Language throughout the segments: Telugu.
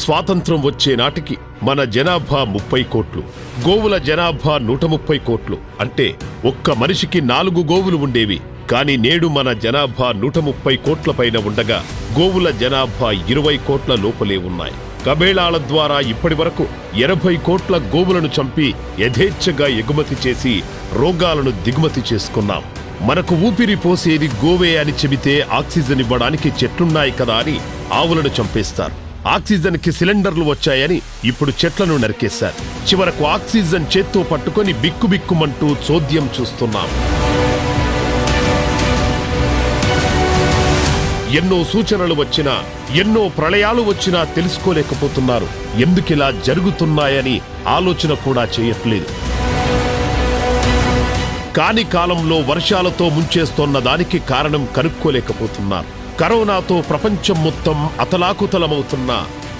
స్వాతంత్రం వచ్చే నాటికి మన జనాభా 30 కోట్లు, గోవుల జనాభా 130 కోట్లు. అంటే ఒక్క మనిషికి 4 గోవులు ఉండేవి. కాని నేడు మన జనాభా 130 కోట్ల పైన ఉండగా గోవుల జనాభా 20 కోట్ల లోపలే ఉన్నాయి. కబేళాల ద్వారా ఇప్పటి వరకు 80 కోట్ల గోవులను చంపి యథేచ్ఛగా ఎగుమతి చేసి రోగాలను దిగుమతి చేసుకున్నాం. మనకు ఊపిరి పోసేది గోవే అని చెబితే ఆక్సిజన్ ఇవ్వడానికి చెట్లున్నాయి కదా అని ఆవులను చంపేస్తారు. ఆక్సిజన్ కి సిలిండర్లు వచ్చాయని ఇప్పుడు చెట్లను నరికేశారు. చివరకు ఆక్సిజన్ చేత్తో పట్టుకొని బిక్కుబిక్కుమంటూ చోద్యం చూస్తున్నాం. ఎన్నో సూచనలు వచ్చినా, ఎన్నో ప్రళయాలు వచ్చినా తెలుసుకోలేకపోతున్నారు. ఎందుకిలా జరుగుతున్నాయని ఆలోచన కూడా చేయట్లేదు. కాని కాలంలో వర్షాలతో ముంచేస్తోన్న దానికి కారణం కనుక్కోలేకపోతున్నారు. కరోనాతో ప్రపంచం మొత్తం అతలాకుతలమవుతున్నా,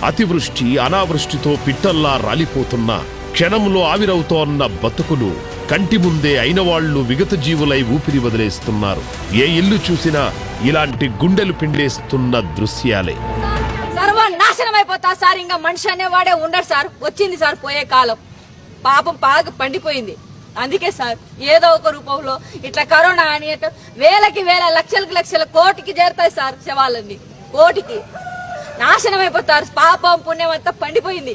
అతివృష్టి అనావృష్టితో పిట్టల్లా రాలిపోతున్నా, క్షణంలో ఆవిరవుతోన్న బతుకులు కంటి ముందే అయినవాళ్లు విగత జీవులై ఊపిరి వదిలేస్తున్నారు. ఏ ఇల్లు చూసినా ఇలాంటి గుండెలు పిండేస్తున్న దృశ్యాలే. సర్వనాశనమైపోతా సార్. ఇంకా మనిషి అనేవాడే ఉండడు సార్. వచ్చింది సార్ పోయే కాలం. పాపం బాగా పండిపోయింది. అందుకే సార్ ఏదో ఒక రూపంలో ఇట్లా కరోనా అని వేలకి వేల లక్షలకి లక్షల కోటికి చేరుతాయి సార్. శవాలన్నీ కోటికి నాశనం అయిపోతారు. పాపం పుణ్యం అంతా పండిపోయింది.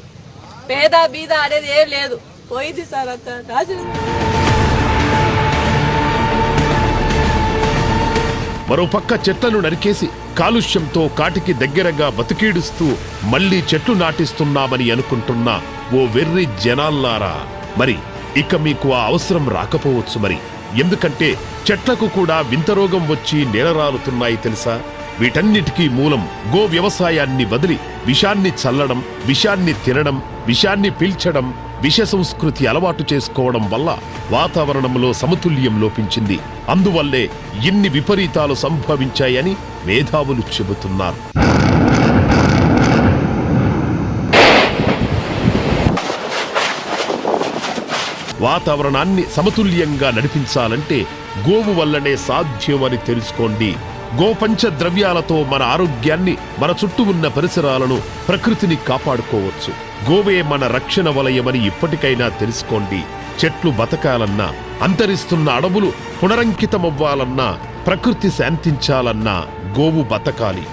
పేద బీద అనేది ఏం లేదు, పోయింది సార్ అంతా నాశనం. మరోపక్క చెట్లను నరికేసి కాలుష్యంతో కాటికి దగ్గరగా బతికీడుస్తూ మళ్లీ చెట్లు నాటిస్తున్నామని అనుకుంటున్న ఓ వెర్రి జనాల్లారా, మరి ఇక మీకు ఆ అవసరం రాకపోవచ్చు. మరి ఎందుకంటే చెట్లకు కూడా వింత రోగం వచ్చి నేలరాలుతున్నాయి తెలుసా? వీటన్నిటికీ మూలం గో వ్యవసాయాన్ని వదిలి విషాన్ని చల్లడం, విషాన్ని తినడం, విషాన్ని పీల్చడం, విష సంస్కృతి అలవాటు చేసుకోవడం వల్ల వాతావరణంలో సమతుల్యం లోపించింది. అందువల్లే ఇన్ని విపరీతాలు సంభవించాయని మేధావులు చెబుతున్నారు. వాతావరణాన్ని సమతుల్యంగా నడిపించాలంటే గోవు వల్లనే సాధ్యమని తెలుసుకోండి. గోపంచ ద్రవ్యాలతో మన ఆరోగ్యాన్ని, మన చుట్టూ ఉన్న పరిసరాలను, ప్రకృతిని కాపాడుకోవచ్చు. గోవే మన రక్షణ వలయమని ఇప్పటికైనా తెలుసుకోండి. చెట్లు బతకాలన్నా, అంతరిస్తున్న అడవులు పునరంకితమవ్వాలన్నా, ప్రకృతి శాంతించాలన్నా గోవు బతకాలి.